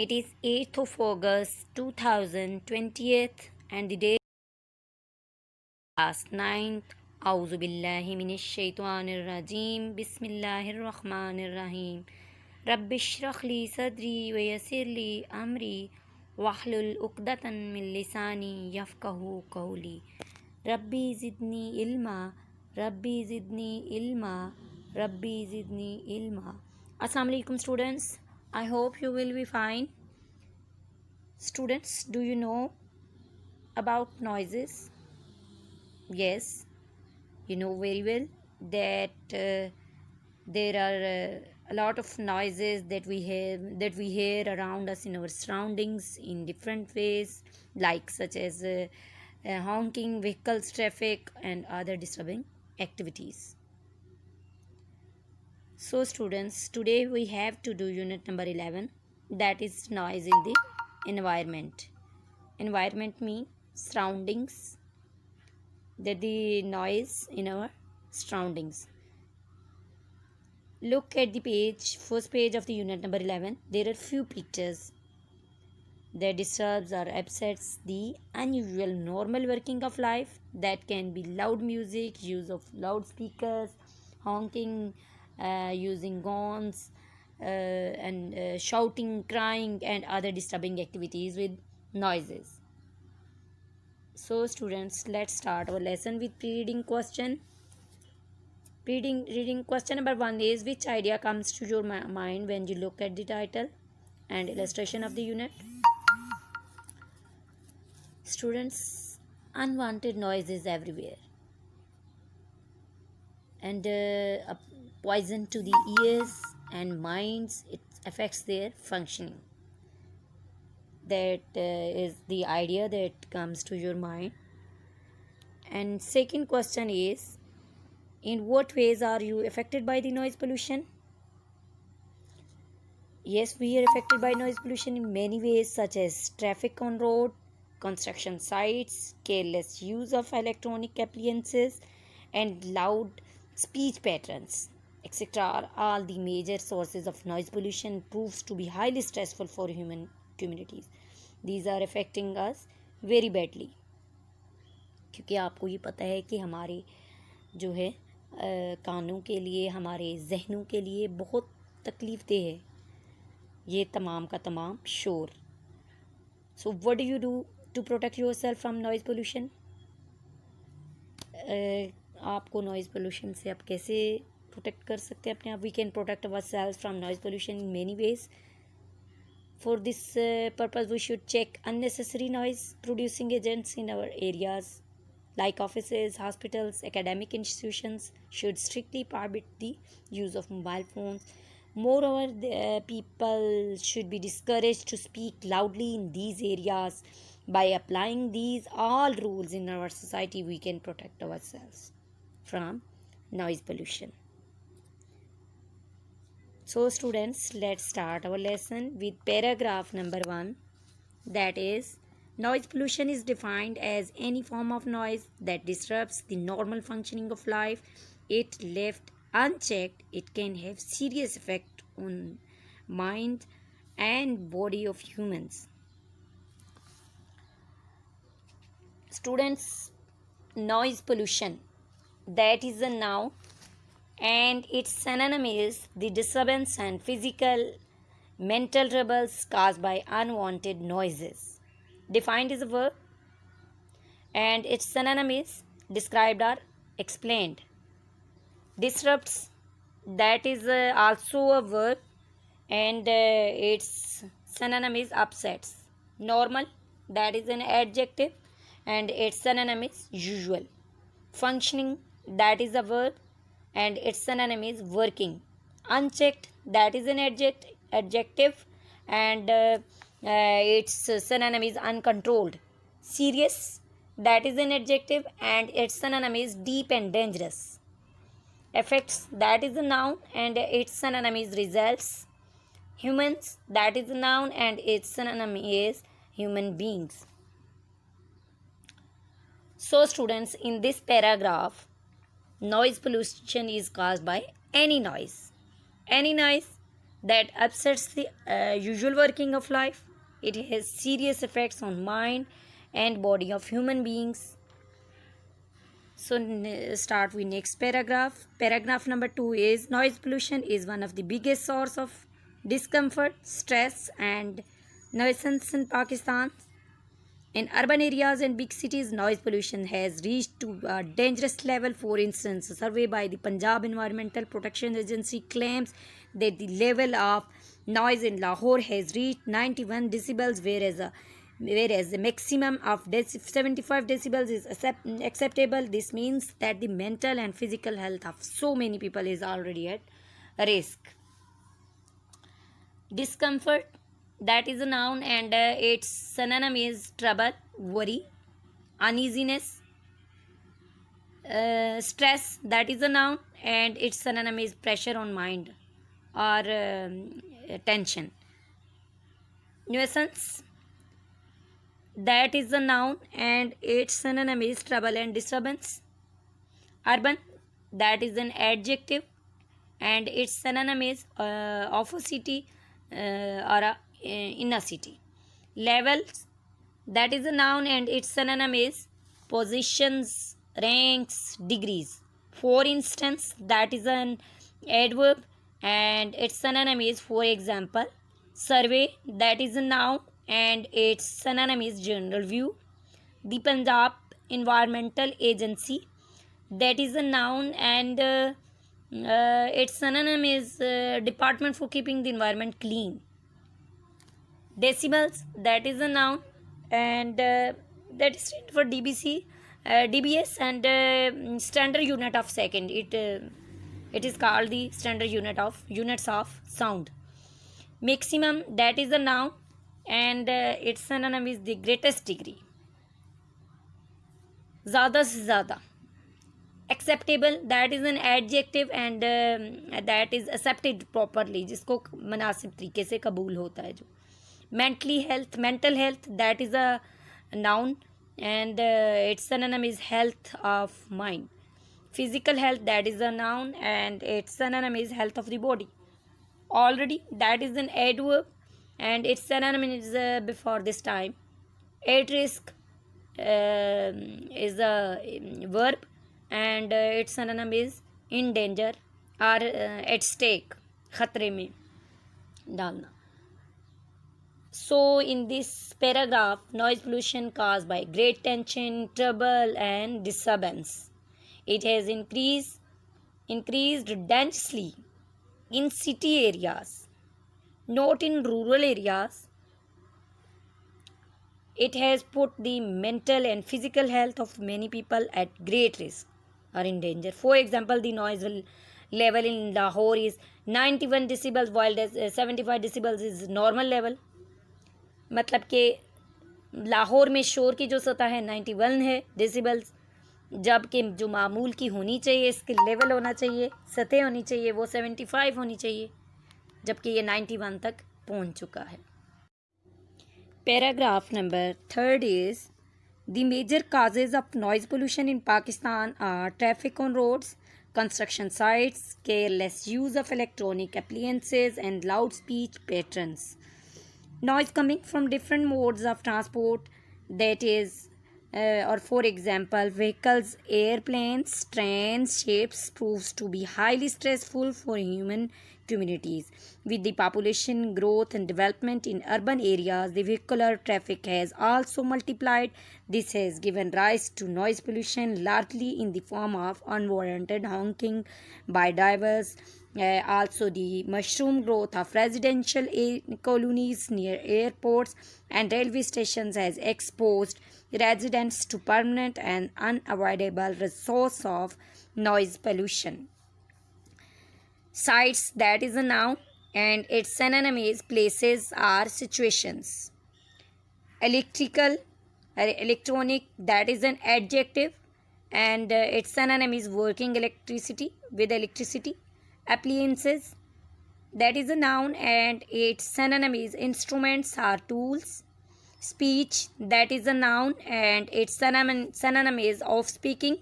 It is 8th of August 2020 and the day class 9th. Auzu billahi minash shaitanir rajim. Bismillahir rahmanir rahim. Rabbi shrah li sadri wa yassir li amri wahlul uqdatan min lisani yafqahu qawli. Rabbi zidni ilma. Rabbi zidni ilma. Rabbi zidni ilma. Assalamu alaikum students. I hope you will be fine. Students, do you know about noises? Yes, you know very well that there are a lot of noises that we hear around us in our surroundings in different ways, like such as honking, vehicles, traffic, and other disturbing activities. So, students, today we have to do unit number 11, that is noise in the environment. Environment means surroundings, that the noise in our surroundings. Look at the first page of the unit number 11. There are few pictures that disturbs or upsets the unusual normal working of life. That can be loud music, use of loudspeakers, honking, using horns, and shouting, crying, and other disturbing activities with noises. So, students, let's start our lesson with pre-reading question. Reading question number 1 is, which idea comes to your mind when you look at the title and illustration of the unit? Students, unwanted noise is everywhere and a poison to the ears and minds. It affects their functioning. That is the idea that comes to your mind. And second question is, in what ways are you affected by the noise pollution? Yes, we are affected by noise pollution in many ways, such as traffic on road, construction sites, careless use of electronic appliances, and loud speech patterns, etc. are all the major sources of noise pollution. Proves to be highly stressful for human communities. These are affecting us very badly. क्योंकि आपको ये पता है कि हमारे जो है कानों के लिए, हमारे जहनों के लिए बहुत तकलीफ़देह है ये तमाम का तमाम शोर. So what do you do to protect yourself from noise pollution? आपको नॉइज़ पोल्यूशन से आप कैसे प्रोटेक्ट कर सकते हैं अपने आप? We can protect ourself from noise pollution in many ways. For this purpose we should check unnecessary noise producing agents in our areas like offices, hospitals, academic institutions should strictly prohibit the use of mobile phones. Moreover, the people should be discouraged to speak loudly in these areas. By applying these all rules in our society, we can protect ourselves from noise pollution. So, students, let's start our lesson with paragraph number 1, that is, noise pollution is defined as any form of noise that disrupts the normal functioning of life. It left unchecked, it can have serious effect on mind and body of humans. Students, noise pollution, that is a noun, and its synonym is the disturbance and physical, mental troubles caused by unwanted noises. Defined is a verb and its synonym is described or explained. Disrupts, that is also a verb and its synonym is upsets. Normal, that is an adjective and its synonym is usual. Functioning, that is a verb and its synonym is working. Unchecked, that is an adjective and its synonym is uncontrolled. Serious, that is an adjective and its synonym is deep and dangerous. Effects, that is a noun and its synonym is results. Humans, that is a noun and its synonym is human beings. So, students, in this paragraph, noise pollution is caused by any noise. Any noise that upsets the usual working of life. It has serious effects on mind and body of human beings. So start with next paragraph. Paragraph number 2 is noise pollution is one of the biggest source of discomfort, stress and nuisance in Pakistan. In urban areas and big cities, noise pollution has reached to a dangerous level. For instance, a survey by the Punjab Environmental Protection Agency claims that the level of noise in Lahore has reached 91 decibels, whereas the maximum of 75 decibels is acceptable. This means that the mental and physical health of so many people is already at risk. Discomfort, that is a noun, and its synonym is trouble, worry, uneasiness. Stress, that is a noun, and its synonym is pressure on mind or tension. Nuisance, that is a noun, and its synonym is trouble and disturbance. Urban, that is an adjective, and its synonym is of a city or in a city. Levels, that is a noun, and its synonym is positions, ranks, degrees. For instance, that is an adverb, and its synonym is, for example. Survey, that is a noun, and its synonym is general view. The Punjab Environmental Agency, that is a noun, and its synonym is Department for Keeping the Environment Clean. Decibels, that is a noun, and that is for DBS, and standard unit of second. It is called the standard units of sound. Maximum, that is a noun, and its synonym is the greatest degree. Zyada se zyada. Acceptable, that is an adjective, and that is accepted properly, जिसको मुनासिब तरीके से कबूल होता है जो. Mental health, that is a noun, and its synonym is health of mind. Physical health, that is a noun, and its synonym is health of the body. Already, that is an adverb, and its synonym is before this time. At risk is a verb, and its synonym is in danger or at stake, खतरे में डालना. So in this paragraph, noise pollution caused by great tension, trouble and disturbance. It has increased densely in city areas, not in rural areas. It has put the mental and physical health of many people at great risk or in danger. For example, the noise level in Lahore is 91 decibels, while 75 decibels is normal level. मतलब कि लाहौर में शोर की जो सतह है 91 है decibels, जबकि जो मामूल की होनी चाहिए, इसके लेवल होना चाहिए, सतह होनी चाहिए, वो 75 होनी चाहिए, जबकि ये 91 तक पहुंच चुका है. Paragraph number 3 is the major causes of noise pollution in Pakistan are traffic on roads, construction sites, careless use of electronic appliances and loud speech patterns. Noise coming from different modes of transport, that is or for example vehicles, airplanes, trains, ships, proves to be highly stressful for human communities. With the population growth and development in urban areas, the vehicular traffic has also multiplied. This has given rise to noise pollution, largely in the form of unwarranted honking by drivers. Also, the mushroom growth of residential colonies near airports and railway stations has exposed residents to permanent and unavoidable source of noise pollution. Sites, that is a noun, and its synonym is places or situations. Electronic, that is an adjective, and its synonym is working electricity with electricity. Appliances, that is a noun, and its synonym is instruments or tools. Speech, that is a noun, and its synonym is of speaking.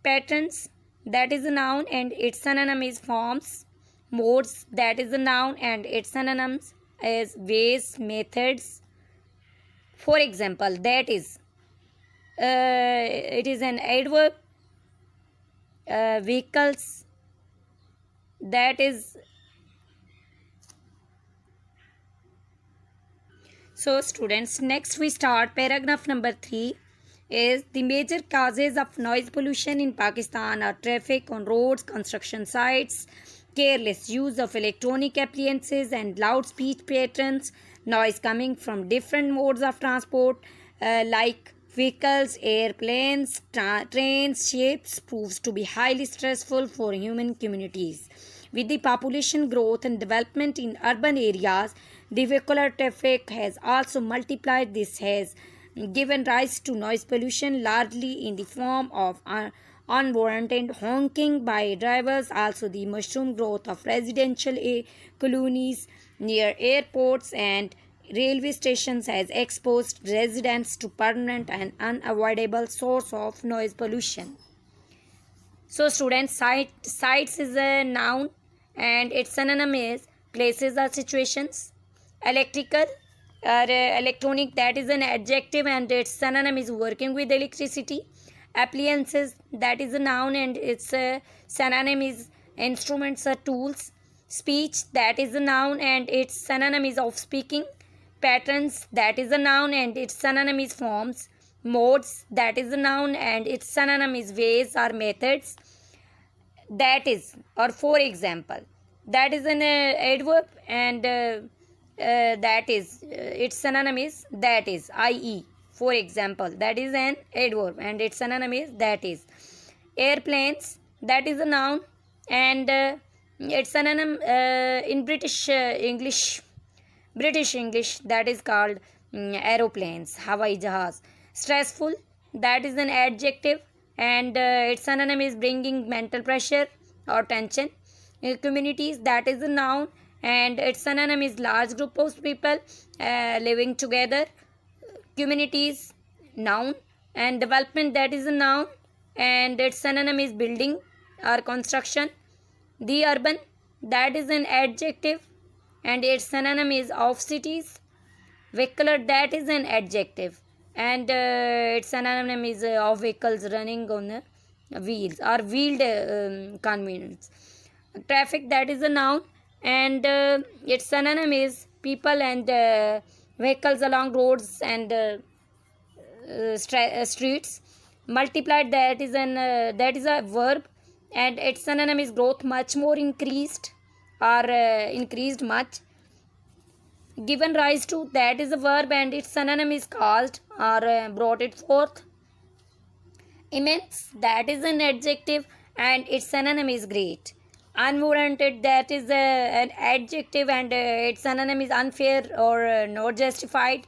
Patterns, that is a noun, and its synonym is forms. Modes, that is a noun, and its synonyms is ways, methods. For example, that is, it is an adverb. Vehicles, that is. So students, next we start paragraph number 3 is the major causes of noise pollution in Pakistan are traffic on roads, construction sites, careless use of electronic appliances and loud speech patterns, noise coming from different modes of transport like vehicles, airplanes, trains, ships proves to be highly stressful for human communities. With the population growth and development in urban areas, the vehicular traffic has also multiplied. This has given rise to noise pollution largely in the form of unwarranted honking by drivers. Also, the mushroom growth of residential colonies near airports and railway stations has exposed residents to permanent and unavoidable source of noise pollution. So students, sites is a noun and its synonym is places or situations. Electrical or electronic, that is an adjective and its synonym is working with electricity. Appliances, that is a noun and its synonym is instruments or tools. Speech, that is a noun and its synonym is of speaking. Patterns, that is a noun and its synonym is forms. Modes, that is a noun and its synonym is ways or methods. That is, or for example, that is an adverb and that is its synonym is that is, i.e. for example, that is an adverb and its synonym is that is. Airplanes, that is a noun and its synonym in British English, that is called aeroplanes, Hawai Jahaz. Stressful, that is an adjective and its synonym is bringing mental pressure or tension. Communities, that is a noun and its synonym is large group of people living together. Communities, noun, and development, that is a noun and its synonym is building or construction. The urban, that is an adjective and its synonym is of cities. Vehicular, that is an adjective and its synonym is of vehicles running on wheels or wheeled convenience. Traffic, that is a noun and its synonym is people and vehicles along roads and streets. Multiplied, that is a verb and its synonym is growth, much more increased or increased much. Given rise to, that is a verb and its synonym is caused or brought it forth. Immense, that is an adjective and its synonym is great. Unwarranted, that is an adjective and its synonym is unfair or not justified.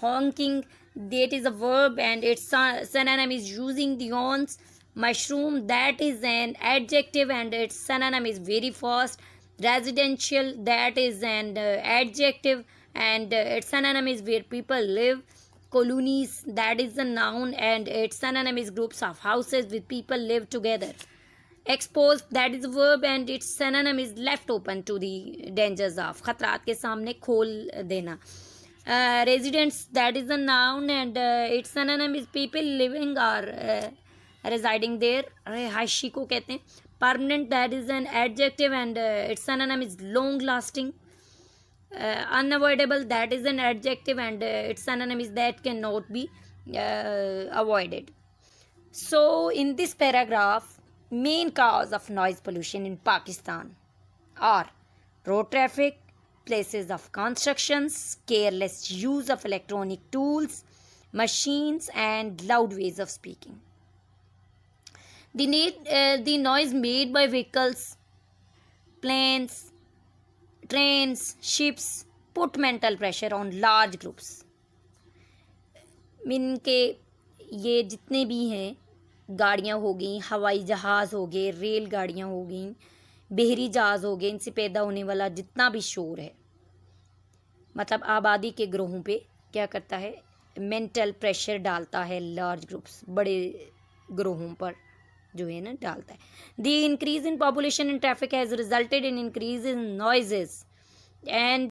Honking, that is a verb and its synonym is using the horns. Mushroom, that is an adjective and its synonym is very fast. Residential, that is an adjective and its synonym is where people live. Colonies, that is a noun and its synonym is groups of houses with people live together. Exposed, that is a verb and its synonym is left open to the dangers of, खतरात के सामने खोल देना. Residents, that is a noun and its synonym is people living or residing there, रिहायशी को कहते हैं. Permanent, that is an adjective and its synonym is long lasting. Unavoidable, that is an adjective and its synonym is that cannot be avoided. So in this paragraph, main cause of noise pollution in Pakistan are road traffic, places of constructions, careless use of electronic tools, machines and loud ways of speaking. The noise made by vehicles, planes, trains, ships put mental pressure on large groups. Mean के ये जितने भी हैं, गाड़ियाँ हो गई, हवाई जहाज़ हो गए, रेल गाड़ियाँ हो गई, बहरी जहाज़ हो गए, इनसे पैदा होने वाला जितना भी शोर है, मतलब आबादी के ग्रोहों पे क्या करता है, मेंटल प्रेशर डालता है लार्ज ग्रुप्स, बड़े ग्रोहों पर. जो है ना डालता है। The increase in population in traffic has resulted in increase in noises and